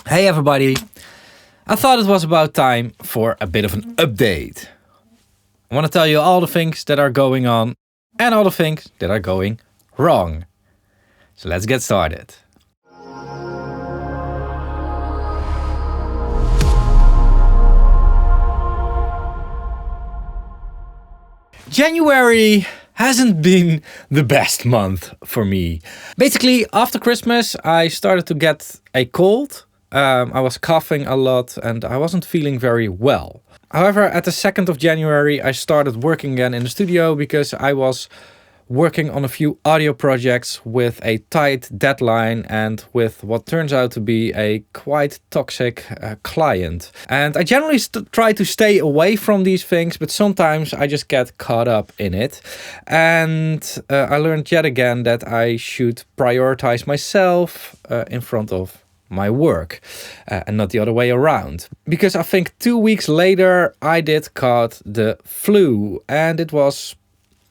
Hey everybody, I thought it was about time for a bit of an update. I want to tell you all the things that are going on and all the things that are going wrong. So let's get started. January hasn't been the best month for me. Basically, after Christmas, I started to get a cold. I was coughing a lot and I wasn't feeling very well. However, at the 2nd of January, I started working again in the studio because I was working on a few audio projects with a tight deadline and with what turns out to be a quite toxic client. And I generally try to stay away from these things, but sometimes I just get caught up in it. And I learned yet again that I should prioritize myself in front of my work and not the other way around. Because I think 2 weeks later I did caught the flu and it was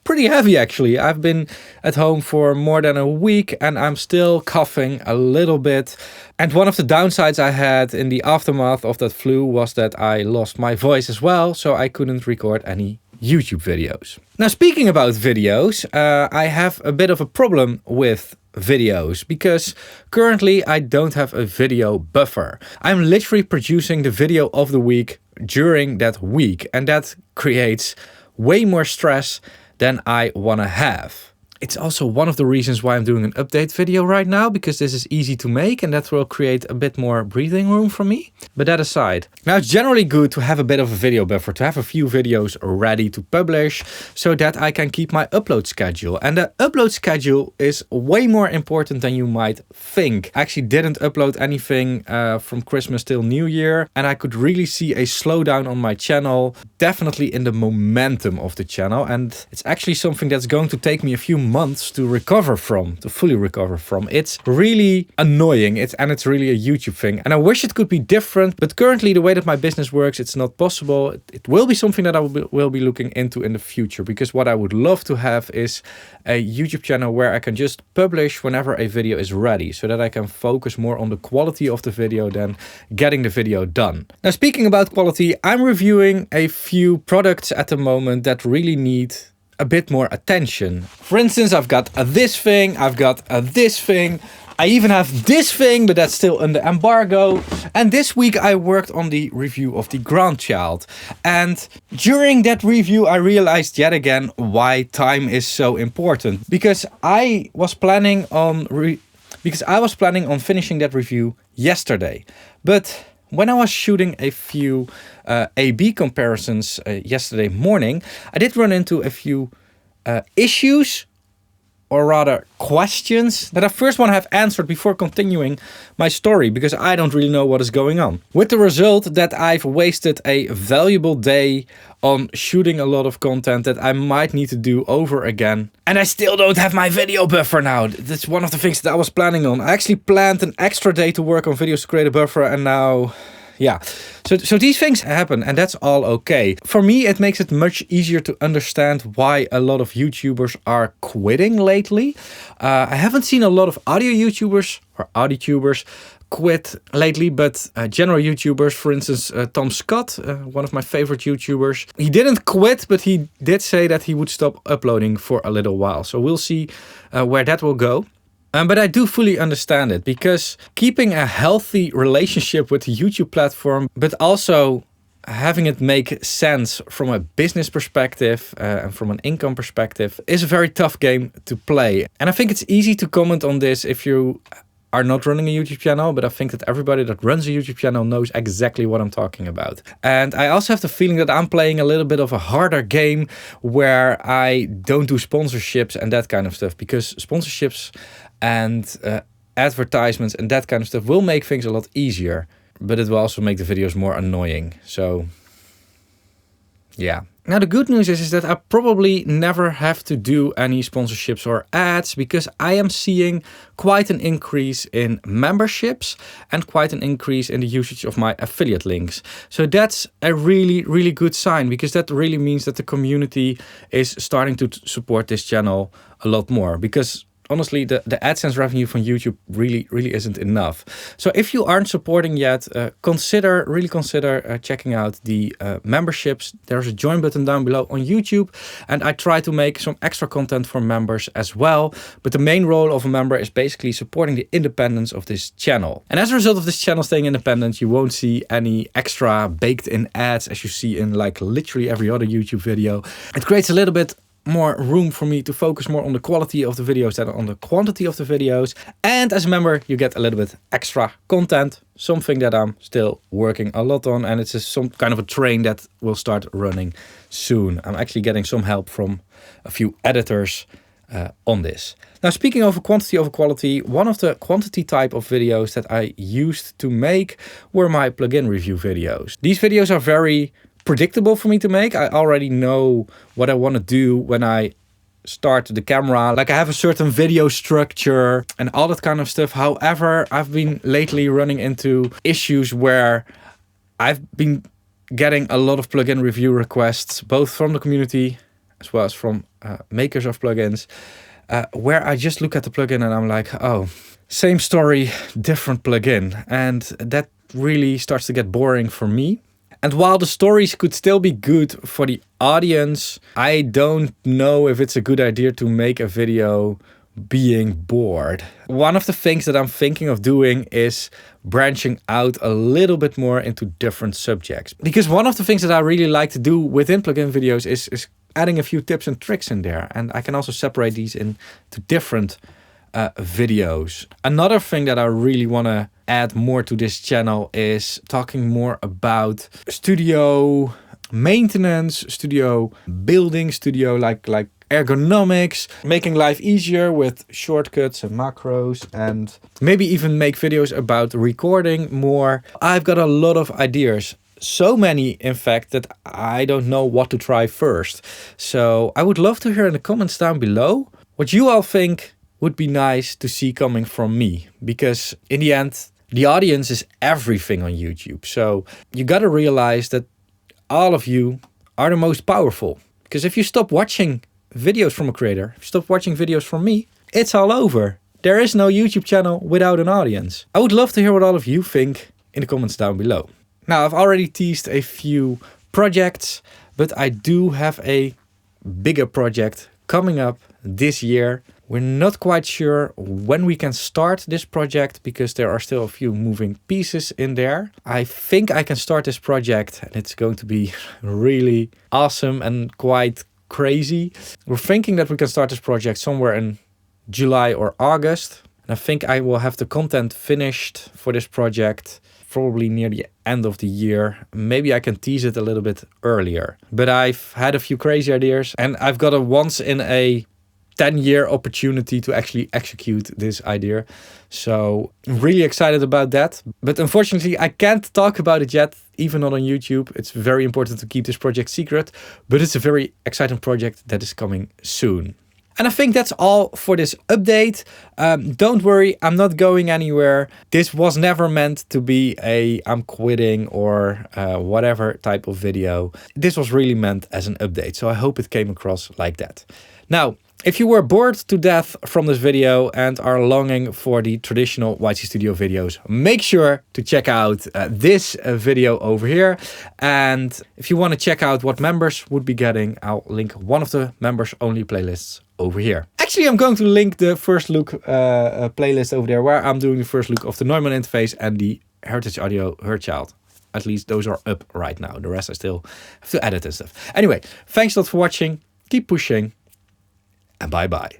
pretty heavy actually. I've been at home for more than a week and I'm still coughing a little bit. And one of the downsides I had in the aftermath of that flu was that I lost my voice as well, so I couldn't record any YouTube videos. Now, speaking about videos, I have a bit of a problem with videos because currently I don't have a video buffer. I'm literally producing the video of the week during that week, and that creates way more stress than I want to have. It's also one of the reasons why I'm doing an update video right now, because this is easy to make and that will create a bit more breathing room for me. But that aside, now it's generally good to have a bit of a video buffer, to have a few videos ready to publish so that I can keep my upload schedule. And the upload schedule is way more important than you might think. I actually didn't upload anything from Christmas till New Year, and I could really see a slowdown on my channel, definitely in the momentum of the channel. And it's actually something that's going to take me a few months to fully recover from. It's really annoying. It's really a YouTube thing. And I wish it could be different, but currently the way that my business works, it's not possible. It will be something that I will be looking into in the future, because what I would love to have is a YouTube channel where I can just publish whenever a video is ready, so that I can focus more on the quality of the video than getting the video done. Now, speaking about quality, I'm reviewing a few products at the moment that really need a bit more attention. For instance, I've got this thing, I've got this thing, I even have this thing, but that's still under embargo. And this week I worked on the review of the grandchild. And during that review I realized yet again why time is so important. Because I was planning on finishing that review yesterday. But when I was shooting a few A/B comparisons yesterday morning, I did run into a few issues, or rather questions, that I first want to have answered before continuing my story, because I don't really know what is going on. With the result that I've wasted a valuable day on shooting a lot of content that I might need to do over again. And I still don't have my video buffer now. That's one of the things that I was planning on. I actually planned an extra day to work on videos to create a buffer, and now, yeah. So these things happen, and that's all okay. For me, it makes it much easier to understand why a lot of YouTubers are quitting lately. I haven't seen a lot of audio YouTubers or auditubers quit lately, but general YouTubers, for instance, Tom Scott, one of my favorite YouTubers, he didn't quit, but he did say that he would stop uploading for a little while. So we'll see where that will go. But I do fully understand it, because keeping a healthy relationship with the YouTube platform, but also having it make sense from a business perspective and from an income perspective, is a very tough game to play. And I think it's easy to comment on this if you are not running a YouTube channel, but I think that everybody that runs a YouTube channel knows exactly what I'm talking about. And I also have the feeling that I'm playing a little bit of a harder game where I don't do sponsorships and that kind of stuff, because sponsorships and advertisements and that kind of stuff will make things a lot easier, but it will also make the videos more annoying. So yeah. Now the good news is that I probably never have to do any sponsorships or ads, because I am seeing quite an increase in memberships and quite an increase in the usage of my affiliate links. So that's a really, really good sign, because that really means that the community is starting to support this channel a lot more. Because honestly, the AdSense revenue from YouTube really isn't enough. So if you aren't supporting yet, really consider checking out the memberships. There's a join button down below on YouTube, and I try to make some extra content for members as well. But the main role of a member is basically supporting the independence of this channel. And as a result of this channel staying independent, you won't see any extra baked in ads as you see in like literally every other YouTube video. It creates a little bit more room for me to focus more on the quality of the videos than on the quantity of the videos. And as a member, you get a little bit extra content, something that I'm still working a lot on. And it's some kind of a train that will start running soon. I'm actually getting some help from a few editors on this. Now, speaking of quantity over quality, one of the quantity type of videos that I used to make were my plugin review videos. These videos are very predictable for me to make. I already know what I want to do when I start the camera. Like I have a certain video structure and all that kind of stuff. However, I've been lately running into issues where I've been getting a lot of plugin review requests, both from the community as well as from makers of plugins, where I just look at the plugin and I'm like, oh, same story, different plugin. And that really starts to get boring for me. And while the stories could still be good for the audience, I don't know if it's a good idea to make a video being bored. One of the things that I'm thinking of doing is branching out a little bit more into different subjects. Because one of the things that I really like to do within plugin videos is adding a few tips and tricks in there. And I can also separate these into different videos. Another thing that I really want to add more to this channel is talking more about studio maintenance, studio building, studio like ergonomics, making life easier with shortcuts and macros, and maybe even make videos about recording more. I've got a lot of ideas. So many, in fact, that I don't know what to try first. So I would love to hear in the comments down below what you all think would be nice to see coming from me, because in the end, the audience is everything on YouTube. So you got to realize that all of you are the most powerful, because if you stop watching videos from a creator, if you stop watching videos from me, it's all over. There is no YouTube channel without an audience. I would love to hear what all of you think in the comments down below. Now, I've already teased a few projects, but I do have a bigger project coming up this year. We're not quite sure when we can start this project because there are still a few moving pieces in there. I think I can start this project and it's going to be really awesome and quite crazy. We're thinking that we can start this project somewhere in July or August. And I think I will have the content finished for this project probably near the end of the year. Maybe I can tease it a little bit earlier. But I've had a few crazy ideas and I've got a once in a 10-year opportunity to actually execute this idea. So I'm really excited about that. But unfortunately, I can't talk about it yet, even not on YouTube. It's very important to keep this project secret, but it's a very exciting project that is coming soon. And I think that's all for this update. Don't worry, I'm not going anywhere. This was never meant to be a I'm quitting or whatever type of video. This was really meant as an update. So I hope it came across like that. Now, if you were bored to death from this video and are longing for the traditional YT Studio videos, make sure to check out this video over here. And if you want to check out what members would be getting, I'll link one of the members only playlists over here. Actually, I'm going to link the first look playlist over there where I'm doing the first look of the Neumann interface and the Heritage Audio Hurtchild. At least those are up right now. The rest I still have to edit and stuff. Anyway, thanks a lot for watching. Keep pushing. And bye-bye.